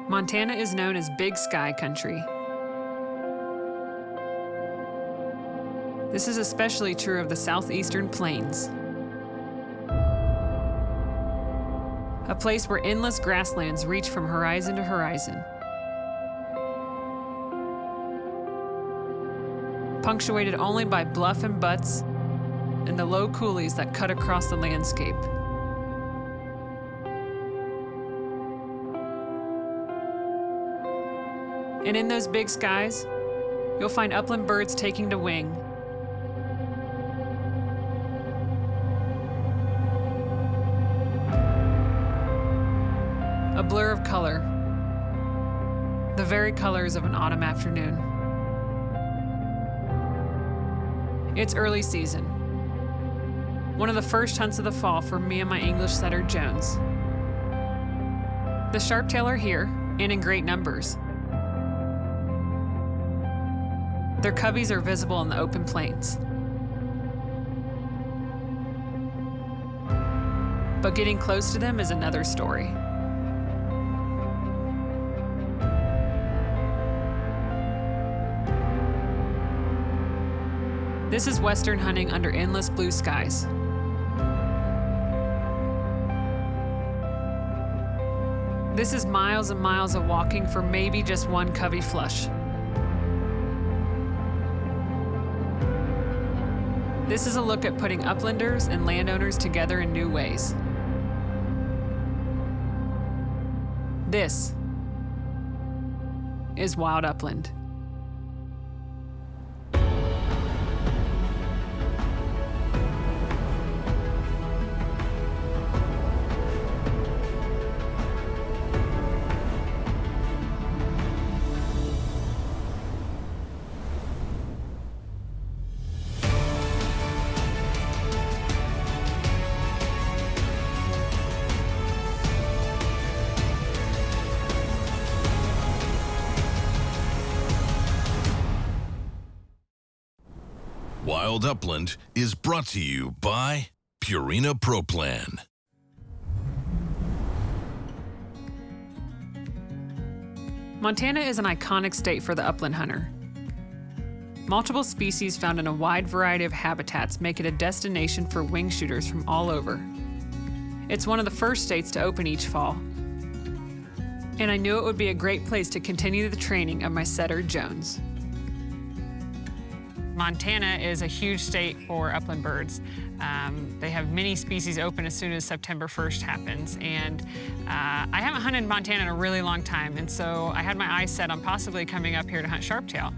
Montana is known as Big Sky Country. This is especially true of the southeastern plains, a place where endless grasslands reach from horizon to horizon, punctuated only by bluff and buttes and the low coulees that cut across the landscape. And in those big skies, you'll find upland birds taking to wing, a blur of color, the very colors of an autumn afternoon. It's early season, one of the first hunts of the fall for me and my English setter, Jones. The sharptail are here, and in great numbers. Their coveys are visible in the open plains. But getting close to them is another story. This is western hunting under endless blue skies. This is miles and miles of walking for maybe just one covey flush. This is a look at putting uplanders and landowners together in new ways. This is Wild Upland. Wild Upland is brought to you by Purina Pro Plan. Montana is an iconic state for the upland hunter. Multiple species found in a wide variety of habitats make it a destination for wing shooters from all over. It's one of the first states to open each fall, and I knew it would be a great place to continue the training of my setter, Jones. Montana is a huge state for upland birds. They have many species open as soon as September 1st happens. And I haven't hunted Montana in a really long time, and so I had my eyes set on possibly coming up here to hunt sharptail.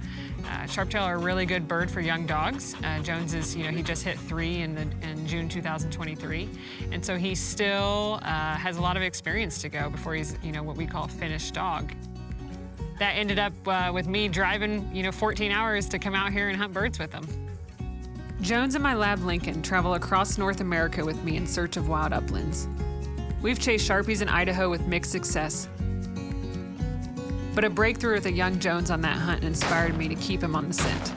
Sharptail are a really good bird for young dogs. Jones is, he just hit 3 in June 2023. And so he still has a lot of experience to go before he's, what we call a finished dog. That ended up with me driving, 14 hours to come out here and hunt birds with them. Jones and my lab Lincoln travel across North America with me in search of wild uplands. We've chased Sharpies in Idaho with mixed success. But a breakthrough with a young Jones on that hunt inspired me to keep him on the scent.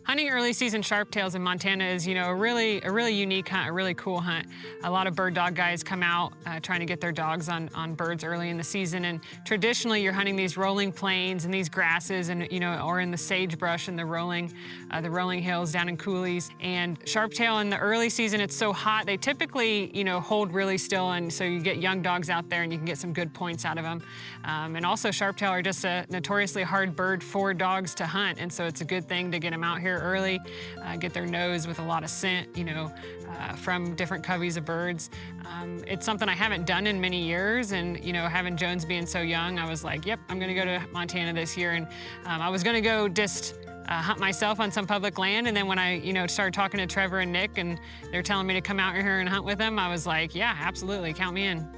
Hunting early season sharptails in Montana is, a really unique hunt, a really cool hunt. A lot of bird dog guys come out trying to get their dogs on birds early in the season, and traditionally you're hunting these rolling plains and these grasses, and or in the sagebrush and the rolling hills down in coulees. And sharptail in the early season, it's so hot, they typically hold really still, and so you get young dogs out there and you can get some good points out of them. And also sharptail are just a notoriously hard bird for dogs to hunt, and so it's a good thing to get them out here early, get their nose with a lot of scent, from different coveys of birds. It's something I haven't done in many years, and having Jones being so young, I was like, yep, I'm gonna go to Montana this year. And I was gonna go just hunt myself on some public land, and then when I started talking to Trevor and Nick and they're telling me to come out here and hunt with them, I was like, yeah, absolutely, count me in.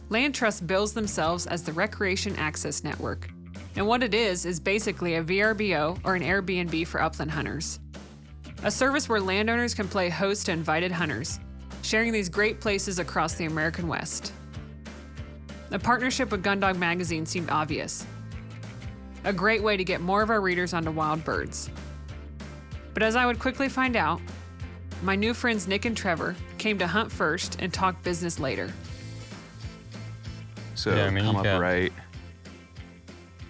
Land Trust bills themselves as the Recreation Access Network. And what it is basically a VRBO, or an Airbnb for upland hunters. A service where landowners can play host to invited hunters, sharing these great places across the American West. A partnership with Gundog magazine seemed obvious. a great way to get more of our readers onto wild birds. But as I would quickly find out, my new friends Nick and Trevor came to hunt first and talk business later. So Yeah, I mean, come you up can. right,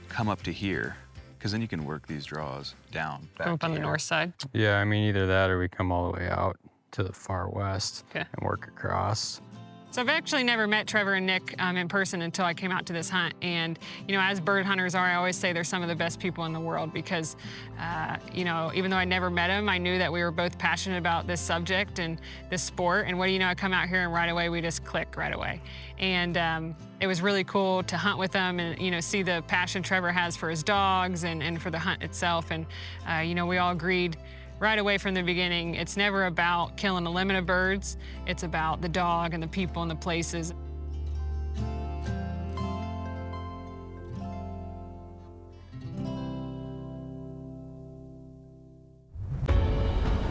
come up to here, because then you can work these draws down. Back Come up to on the here. north side. Yeah, I mean, either that or we come all the way out to the far west Okay. and work across. So I've actually never met Trevor and Nick in person until I came out to this hunt. And, you know, as bird hunters are, I always say they're some of the best people in the world because, you know, even though I never met them, I knew that we were both passionate about this subject and this sport. And what do you know, I come out here and right away, we just click right away. And it was really cool to hunt with them and, you know, see the passion Trevor has for his dogs and for the hunt itself. And, you know, we all agreed right away from the beginning, it's never about killing a limit of birds. It's about the dog and the people and the places.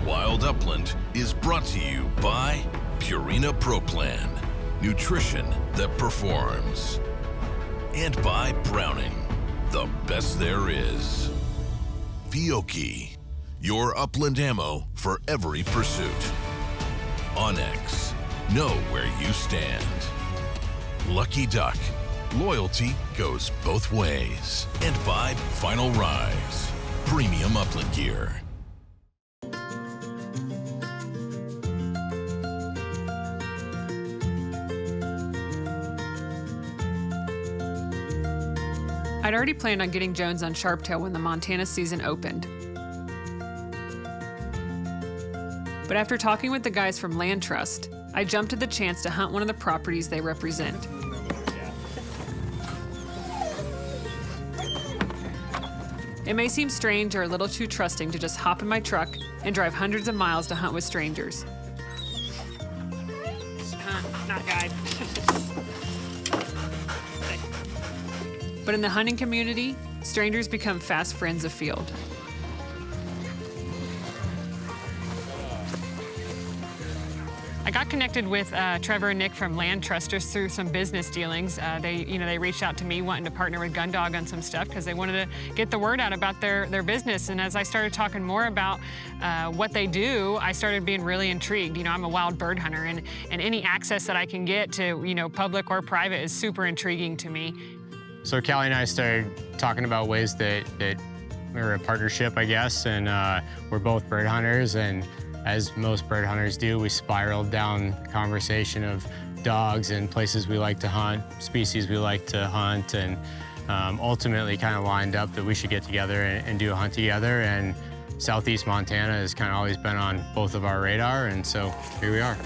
Wild Upland is brought to you by Purina Pro Plan, nutrition that performs. And by Browning, the best there is. Fiocchi, your upland ammo for every pursuit. Onyx, know where you stand. Lucky Duck, loyalty goes both ways. And by Final Rise, premium upland gear. I'd already planned on getting Jones on Sharptail when the Montana season opened. But after talking with the guys from Land Trust, I jumped at the chance to hunt one of the properties they represent. It may seem strange or a little too trusting to just hop in my truck and drive hundreds of miles to hunt with strangers. Not guide. But in the hunting community, strangers become fast friends afield. I got connected with Trevor and Nick from Land Trusters through some business dealings. They reached out to me wanting to partner with Gundog on some stuff because they wanted to get the word out about their business. And as I started talking more about what they do, I started being really intrigued. You know, I'm a wild bird hunter, and any access that I can get to, you know, public or private is super intriguing to me. So Kali and I started talking about ways that we're a partnership, I guess, and we're both bird hunters, and as most bird hunters do, we spiraled down the conversation of dogs and places we like to hunt, species we like to hunt, and ultimately kind of lined up that we should get together and do a hunt together. And Southeast Montana has kind of always been on both of our radar, and so here we are.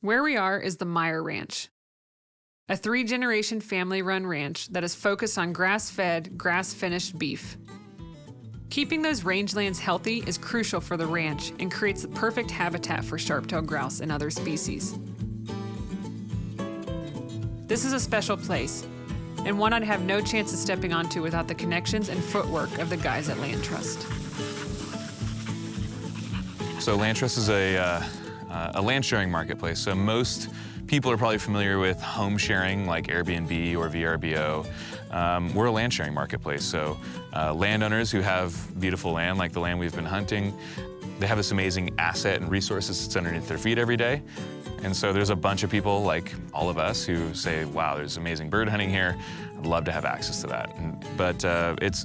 Where we are is the Meyer Ranch, a 3-generation family-run ranch that is focused on grass-fed, grass-finished beef. Keeping those rangelands healthy is crucial for the ranch and creates the perfect habitat for sharp-tailed grouse and other species. This is a special place, and one I'd have no chance of stepping onto without the connections and footwork of the guys at Land Trust. So Land Trust is a land sharing marketplace. So most people are probably familiar with home sharing like Airbnb or VRBO. We're a land sharing marketplace. So landowners who have beautiful land like the land we've been hunting, they have this amazing asset and resources that's underneath their feet every day. And so there's a bunch of people like all of us who say, wow, there's amazing bird hunting here. I'd love to have access to that. But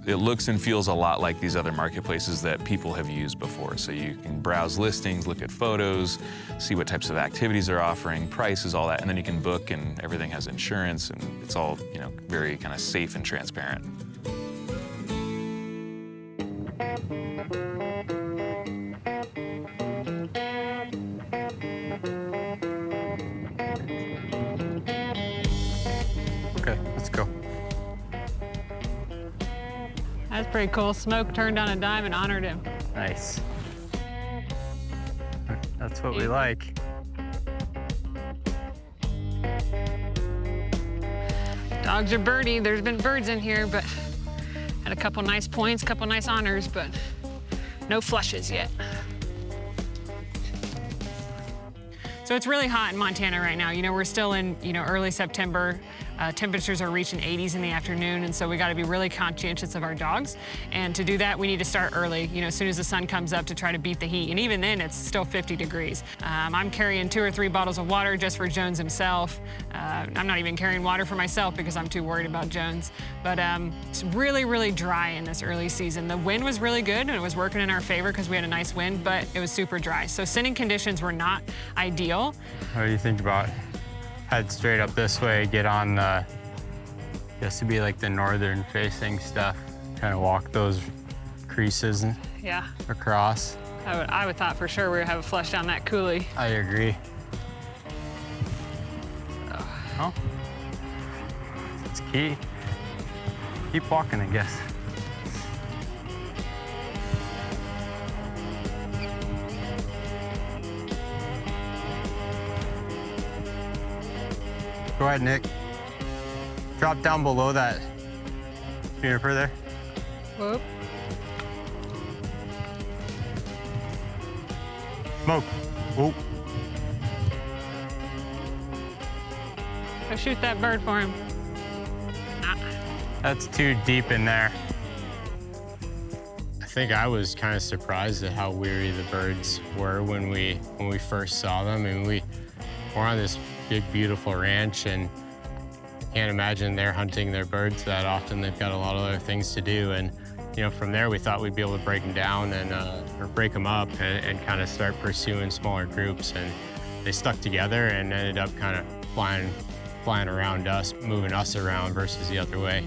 it looks and feels a lot like these other marketplaces that people have used before. So you can browse listings, look at photos, see what types of activities they're offering, prices, all that, and then you can book, and everything has insurance, and it's all, you know, very kind of safe and transparent. Okay, let's go. That's pretty cool. Smoke turned on a dime and honored him. Nice. That's what we like. Dogs are birdie. There's been birds in here, but had a couple nice points, couple nice honors, but No flushes yet. So it's really hot in Montana right now. You know, we're still in, early September. Temperatures are reaching 80s in the afternoon, and so we got to be really conscientious of our dogs. And to do that, we need to start early, as soon as the sun comes up, to try to beat the heat. And even then, it's still 50 degrees. I'm carrying 2 or 3 bottles of water just for Jones himself. I'm not even carrying water for myself because I'm too worried about Jones. But it's really, really dry in this early season. The wind was really good, and it was working in our favor because we had a nice wind, but it was super dry. So sitting conditions were not ideal. What do you think about head straight up this way, get on the, just to be like the northern facing stuff, kind of walk those creases and Yeah, across? I would thought for sure we would have a flush down that coulee. I agree. Oh, it's key. Keep walking, I guess. Go ahead, Nick. Drop down below that juniper there. Whoop. Smoke. Whoop. Go shoot that bird for him. That's too deep in there. I think I was kind of surprised at how weary the birds were when we first saw them. I mean, we're on this big, beautiful ranch, and I can't imagine they're hunting their birds that often. They've got a lot of other things to do. And from there, we thought we'd be able to break them down and or break them up and kind of start pursuing smaller groups. And they stuck together and ended up kind of flying around us, moving us around versus the other way.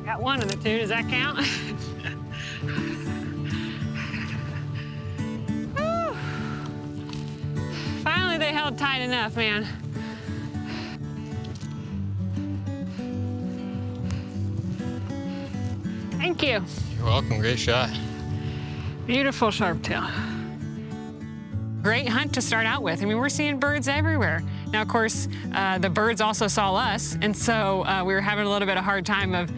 Got one of the two, does that count? Whew. Finally, they held tight enough, man. Thank you. You're welcome, great shot. Beautiful sharptail. Great hunt to start out with. I mean, we're seeing birds everywhere. Now, of course, the birds also saw us, and so we were having a little bit of a hard time of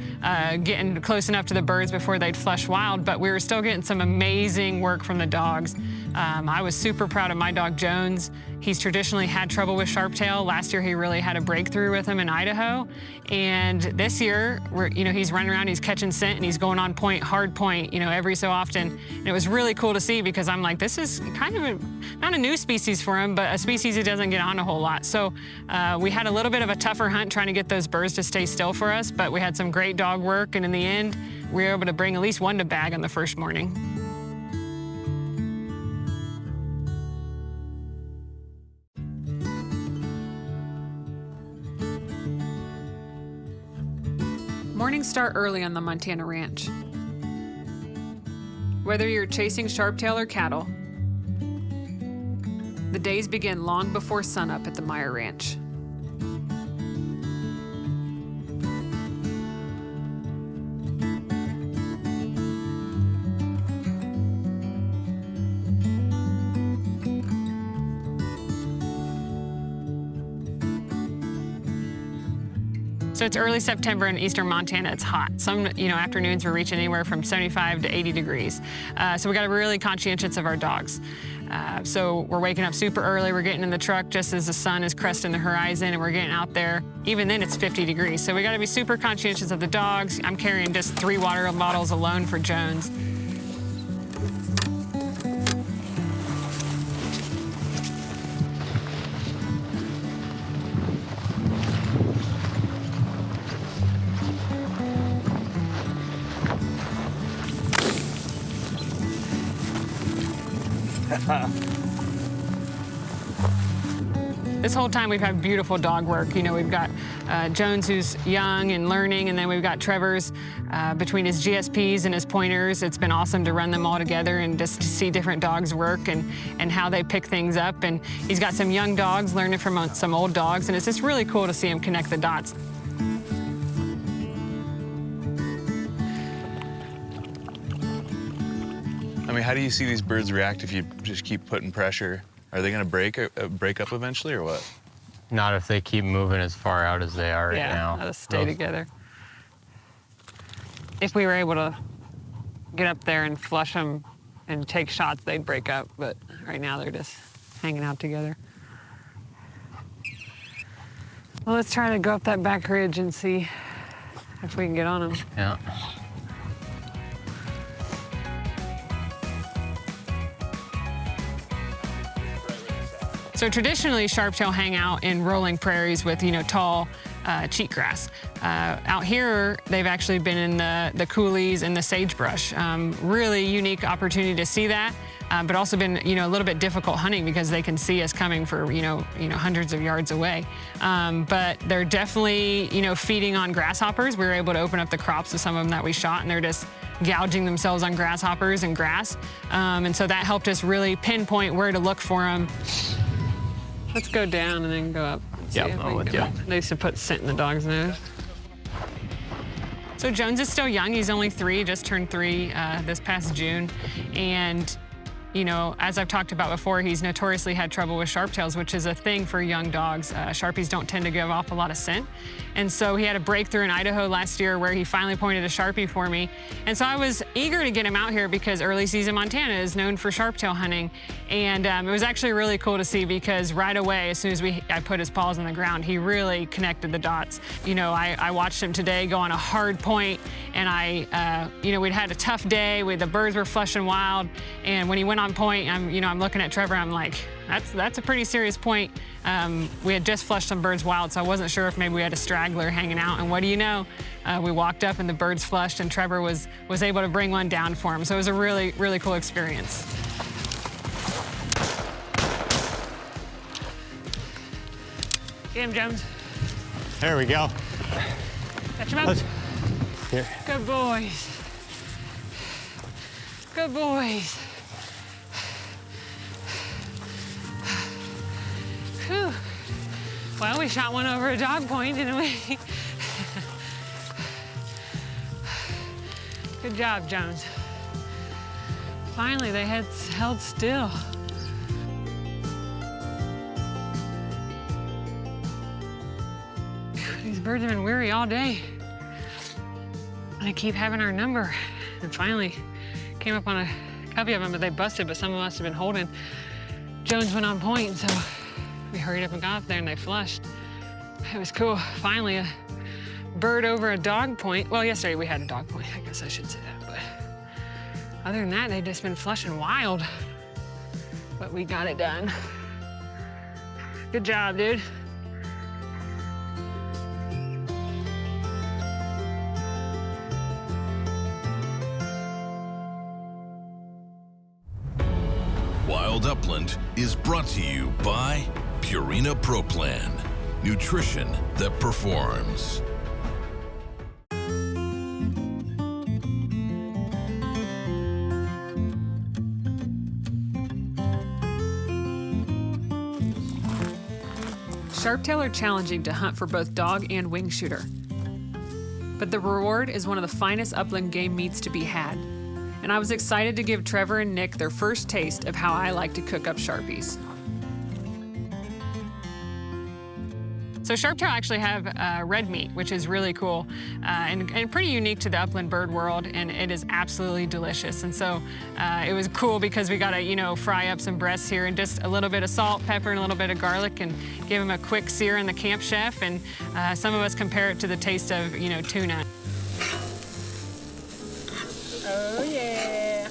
getting close enough to the birds before they'd flush wild, but we were still getting some amazing work from the dogs. I was super proud of my dog, Jones. He's traditionally had trouble with sharptail. Last year, he really had a breakthrough with him in Idaho. And this year, he's running around, he's catching scent, and he's going on point, hard point, every so often. And it was really cool to see because I'm like, this is kind of not a new species for him, but a species he doesn't get on a whole lot. So we had a little bit of a tougher hunt trying to get those birds to stay still for us, but we had some great dog work, and in the end, we were able to bring at least one to bag on the first morning. Mornings start early on the Montana ranch. Whether you're chasing sharptail or cattle, the days begin long before sunup at the Meyer Ranch. So it's early September in eastern Montana. It's hot. Some afternoons we're reaching anywhere from 75 to 80 degrees. So we got to be really conscientious of our dogs. So we're waking up super early. We're getting in the truck just as the sun is cresting the horizon, and we're getting out there. Even then, it's 50 degrees. So we got to be super conscientious of the dogs. I'm carrying just 3 water bottles alone for Jones. This whole time we've had beautiful dog work. We've got Jones, who's young and learning, and then we've got Trevor's between his GSPs and his pointers. It's been awesome to run them all together and just to see different dogs work and how they pick things up. And he's got some young dogs learning from some old dogs, and it's just really cool to see him connect the dots. mean, how do you see these birds react if you just keep putting pressure? Are they going to break up eventually, or what? Not if they keep moving as far out as they are right now. Yeah, gotta stay together. If we were able to get up there and flush them and take shots, they'd break up. But right now, they're just hanging out together. Well, let's try to go up that back ridge and see if we can get on them. Yeah. So traditionally, sharptail hang out in rolling prairies with, tall cheatgrass. Out here, they've actually been in the coulees and the sagebrush. Really unique opportunity to see that, but also been, a little bit difficult hunting because they can see us coming for, hundreds of yards away. But they're definitely, feeding on grasshoppers. We were able to open up the crops of some of them that we shot, and they're just gouging themselves on grasshoppers and grass. And so that helped us really pinpoint where to look for them. Let's go down and then go up. Yep, I'm with you. They used to put scent in the dog's nose. So Jones is still young. He's only 3, just turned 3 this past June. And, as I've talked about before, he's notoriously had trouble with sharptails, which is a thing for young dogs. Sharpies don't tend to give off a lot of scent. And so he had a breakthrough in Idaho last year where he finally pointed a Sharpie for me. And so I was eager to get him out here because early season Montana is known for sharptail hunting. And it was actually really cool to see because right away, as soon as I put his paws on the ground, he really connected the dots. I watched him today go on a hard point, and we'd had a tough day. The birds were flushing wild, and when he went on point, I'm looking at Trevor. I'm like, that's a pretty serious point. We had just flushed some birds wild, so I wasn't sure if maybe we had a straggler hanging out. And what do you know? We walked up and the birds flushed, and Trevor was able to bring one down for him. So it was a really, really cool experience. Get him, Jones. There we go. Catch him up. Here. Good boys. Good boys. Whew. Well, we shot one over a dog point, didn't we? Good job, Jones. Finally, they held still. These birds have been weary all day. And they keep having our number. And finally, came up on a covey of them, but they busted, but some of us have been holding. Jones went on point, so we hurried up and got up there, and they flushed. It was cool. Finally, a bird over a dog point. Well, yesterday we had a dog point. I guess I should say that. But other than that, they've just been flushing wild. But we got it done. Good job, dude. Wild Upland is brought to you by Purina Pro Plan, nutrition that performs. Sharptail are challenging to hunt for both dog and wing shooter. But the reward is one of the finest upland game meats to be had. And I was excited to give Trevor and Nick their first taste of how I like to cook up Sharpies. So Sharptail actually have red meat, which is really cool and pretty unique to the upland bird world, and it is absolutely delicious. And so it was cool because we got to, fry up some breasts here and just a little bit of salt, pepper, and a little bit of garlic, and give them a quick sear in the Camp Chef. And some of us compare it to the taste of, tuna. Oh yeah.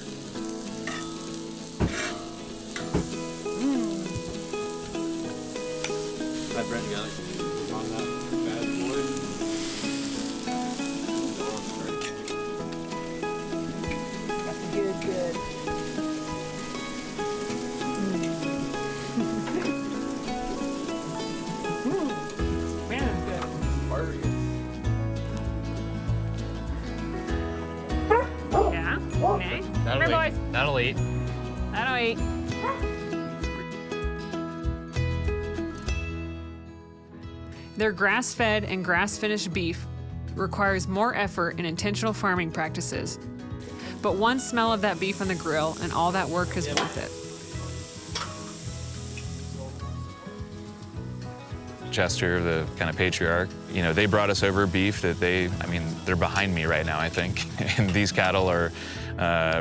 That bread garlic on that bad boy. That's good. Man, that's good. Yeah? Nay? Come here, boys. That'll eat. That'll eat. Their grass-fed and grass-finished beef requires more effort and intentional farming practices. But one smell of that beef on the grill and all that work is worth it. Chester, the kind of patriarch, you know, they brought us over beef that they're behind me right now, I think. And these cattle are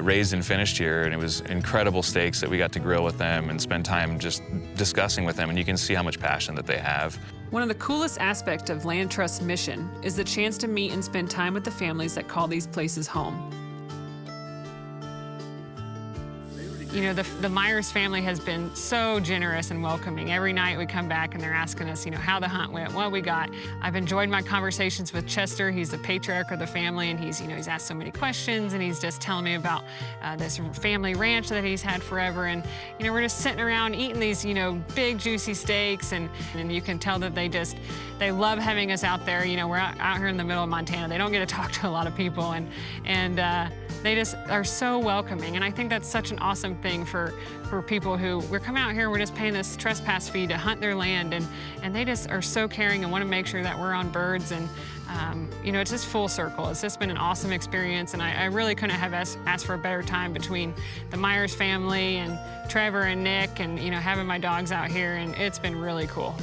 raised and finished here, and it was incredible steaks that we got to grill with them and spend time just discussing with them, and you can see how much passion that they have. One of the coolest aspects of Land Trust's mission is the chance to meet and spend time with the families that call these places home. You know, the Myers family has been so generous and welcoming. Every night we come back and they're asking us, you know, how the hunt went, what we got. I've enjoyed my conversations with Chester. He's the patriarch of the family, and he's asked so many questions, and he's just telling me about this family ranch that he's had forever. And, you know, we're just sitting around eating these, you know, big juicy steaks, and you can tell that they love having us out there. You know, we're out here in the middle of Montana. They don't get to talk to a lot of people, and they just are so welcoming. And I think that's such an awesome thing for people who, we're coming out here, we're just paying this trespass fee to hunt their land, and they just are so caring and want to make sure that we're on birds. And you know, it's just full circle. It's just been an awesome experience, and I really couldn't have asked for a better time between the Myers family and Trevor and Nick, and, you know, having my dogs out here, and it's been really cool.